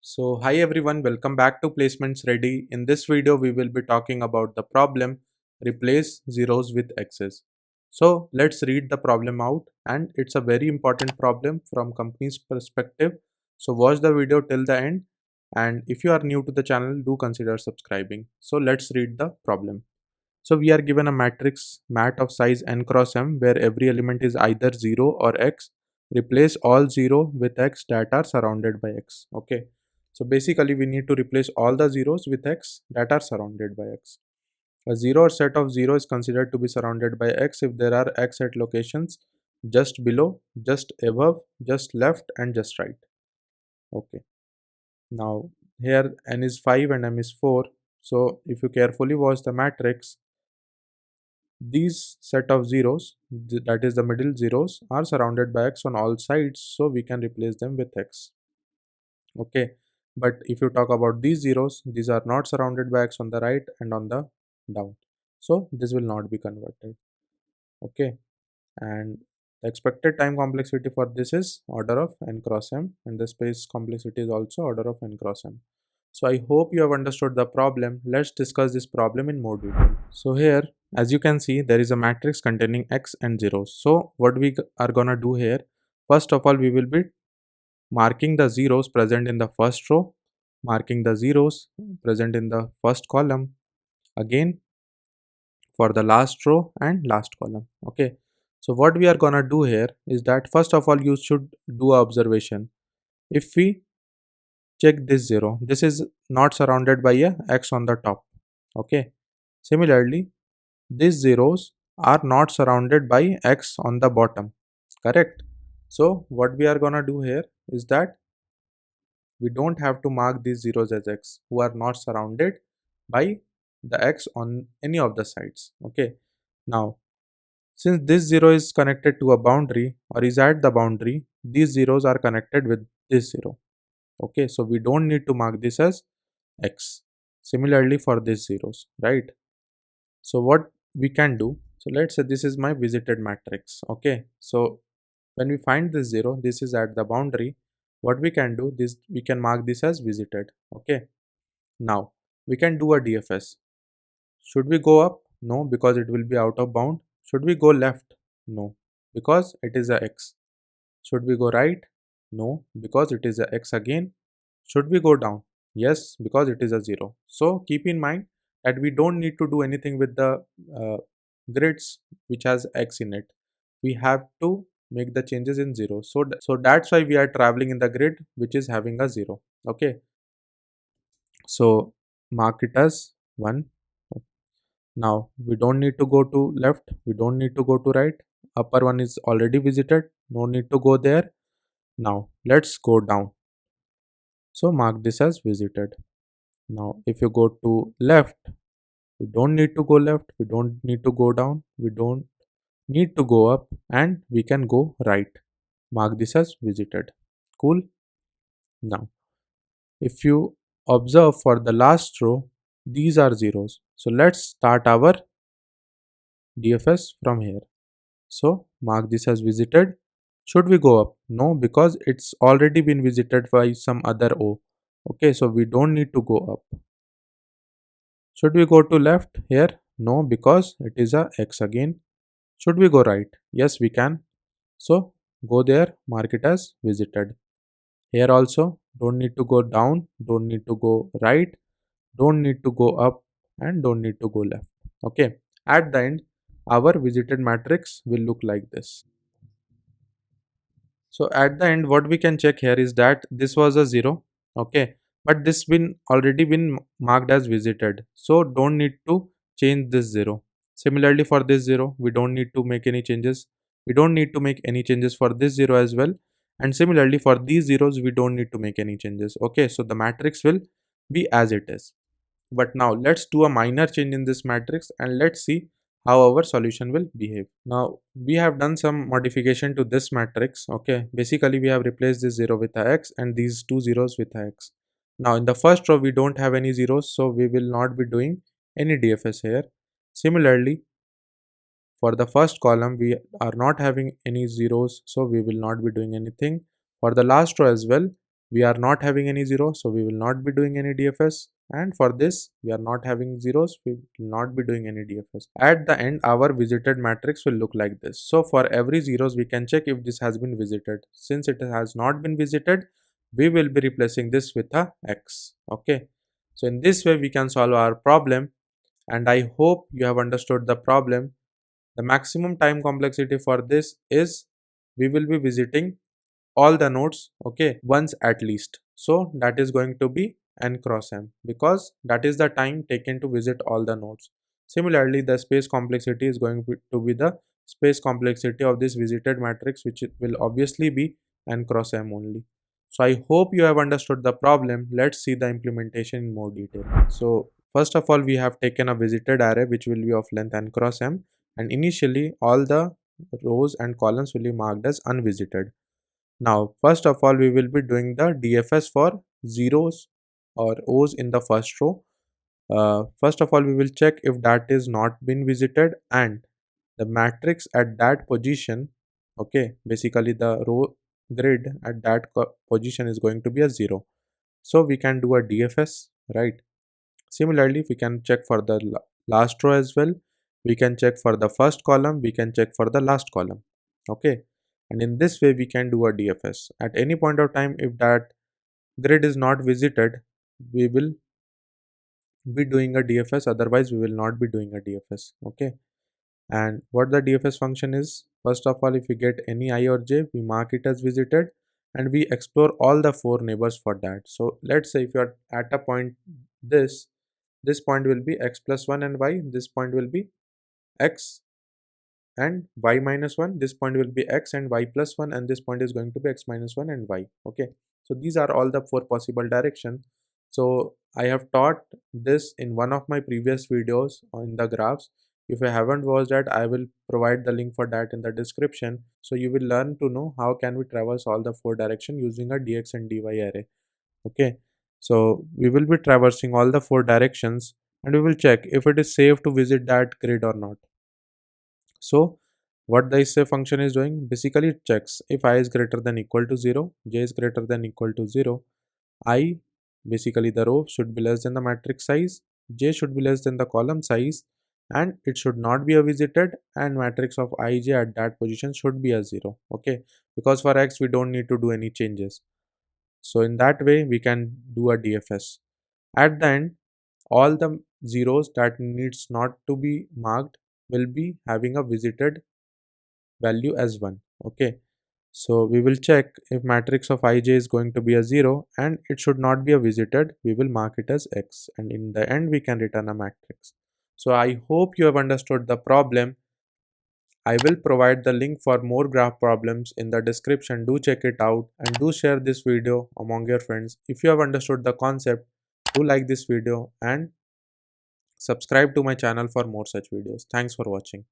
Hi everyone, welcome back to Placements Ready. In this video, we will be talking about the problem replace zeros with x's. So let's read the problem out, and it's a very important problem from company's perspective. So watch the video till the end, and if you are new to the channel, do consider subscribing. So let's read the problem. So we are given a matrix mat of size n cross m where every element is either 0 or x. Replace all 0 with x that are surrounded by x. Okay. So basically we need to replace all the zeros with x that are surrounded by x. A 0 or set of 0 is considered to be surrounded by x if there are x at locations just below, just above, just left and just right. Okay. Now here n is 5 and m is 4. So if you carefully watch the matrix, these set of zeros, that is the middle zeros, are surrounded by x on all sides, so we can replace them with x. Okay, but if you talk about these zeros, these are not surrounded by x on the right and on the down, so this will not be converted. Okay, and the expected time complexity for this is order of n cross m, and the space complexity is also order of n cross m. So I hope you have understood the problem. Let's discuss this problem in more detail. So here, as you can see, there is a matrix containing x and zeros. So what we are gonna do here, first of all, we will be marking the zeros present in the first row, marking the zeros present in the first column, again for the last row and last column. Okay. So what we are gonna do here is that first of all, you should do a observation. If we check this 0, this is not surrounded by a x on the top. Okay. Similarly, these zeros are not surrounded by x on the bottom. Correct. So what we are gonna do here is that we don't have to mark these zeros as x who are not surrounded by the x on any of the sides. Okay. Now, since this 0 is connected to a boundary or is at the boundary, these zeros are connected with this 0. Okay, so we don't need to mark this as x. Similarly for these zeros, right? So what we can do, so let's say this is my visited matrix. Okay, so when we find this 0, this is at the boundary. What we can do, this we can mark this as visited. Okay, now we can do a DFS. Should we go up? No, because it will be out of bound. Should we go left? No, because it is a x. Should we go right? No, because it is a x again. Should we go down? Yes, because it is a 0. So keep in mind that we don't need to do anything with the grids which has x in it. We have to make the changes in 0. So that's why we are traveling in the grid which is having a 0. Okay. So mark it as 1. Now we don't need to go to left. We don't need to go to right. Upper one is already visited. No need to go there. Now let's go down. So mark this as visited. Now if you go to left, we don't need to go left, we don't need to go down, we don't need to go up, and we can go right. Mark this as visited. Cool. Now if you observe for the last row, these are zeros. So let's start our DFS from here. So mark this as visited. Should we go up? No, because it's already been visited by some other O. Okay, so we don't need to go up. Should we go to left here? No, because it is a x again. Should we go right? Yes, we can. So go there, mark it as visited. Here also, don't need to go down, don't need to go right, don't need to go up, and don't need to go left. Okay, at the end, our visited matrix will look like this. So at the end, what we can check here is that this was a 0. Okay, but this been already been marked as visited. So don't need to change this 0. Similarly for this 0, we don't need to make any changes. We don't need to make any changes for this 0 as well. And similarly for these zeros, we don't need to make any changes. Okay, so the matrix will be as it is. But now let's do a minor change in this matrix and let's see how our solution will behave. Now we have done some modification to this matrix. Okay, basically we have replaced this 0 with a x and these two zeros with a x. Now in the first row we don't have any zeros, so we will not be doing any DFS here. Similarly, for the first column we are not having any zeros, so we will not be doing anything. For the last row as well, we are not having any zero, so we will not be doing any DFS. And for this, we are not having zeros, we will not be doing any DFS. At the end, our visited matrix will look like this. So for every zeros, we can check if this has been visited. Since it has not been visited, we will be replacing this with a X. Okay. So in this way, we can solve our problem. And I hope you have understood the problem. The maximum time complexity for this is we will be visiting all the nodes, okay, once at least. So that is going to be n cross m, because that is the time taken to visit all the nodes. Similarly, the space complexity is going to be the space complexity of this visited matrix, which will obviously be n cross m only. So I hope you have understood the problem. Let's see the implementation in more detail. So first of all, we have taken a visited array which will be of length n cross m, and initially all the rows and columns will be marked as unvisited. Now, first of all, we will be doing the DFS for zeros or O's in the first row. First of all, we will check if that is not been visited and the matrix at that position, okay, basically the row grid at that position is going to be a 0. So we can do a DFS, right? Similarly, we can check for the last row as well. We can check for the first column, we can check for the last column, okay, and in this way we can do a DFS. At any point of time, if that grid is not visited, we will be doing a DFS, otherwise we will not be doing a DFS, okay. And what the DFS function is, first of all, if we get any I or j, we mark it as visited and we explore all the 4 neighbors for that. So let's say if you are at a point, this point will be x plus 1 and y, this point will be x and y minus 1, this point will be x and y plus 1, and this point is going to be x minus 1 and y, okay. So these are all the 4 possible directions. So I have taught this in one of my previous videos on the graphs. If you haven't watched that, I will provide the link for that in the description, so you will learn to know how can we traverse all the 4 directions using a dx and dy array, okay. So we will be traversing all the 4 directions and we will check if it is safe to visit that grid or not. So what the issue function is doing, basically it checks if I is greater than equal to 0, j is greater than equal to 0, I, basically the row, should be less than the matrix size, j should be less than the column size, and it should not be a visited, and matrix of ij at that position should be a 0, okay, because for x we don't need to do any changes. So in that way we can do a DFS. At the end, all the zeros that needs not to be marked will be having a visited value as 1, okay. So we will check if matrix of ij is going to be a 0 and it should not be a visited, we will mark it as x, and in the end we can return a matrix. So I hope you have understood the problem. I will provide the link for more graph problems in the description. Do check it out and do share this video among your friends. If you have understood the concept, do like this video and subscribe to my channel for more such videos. Thanks for watching.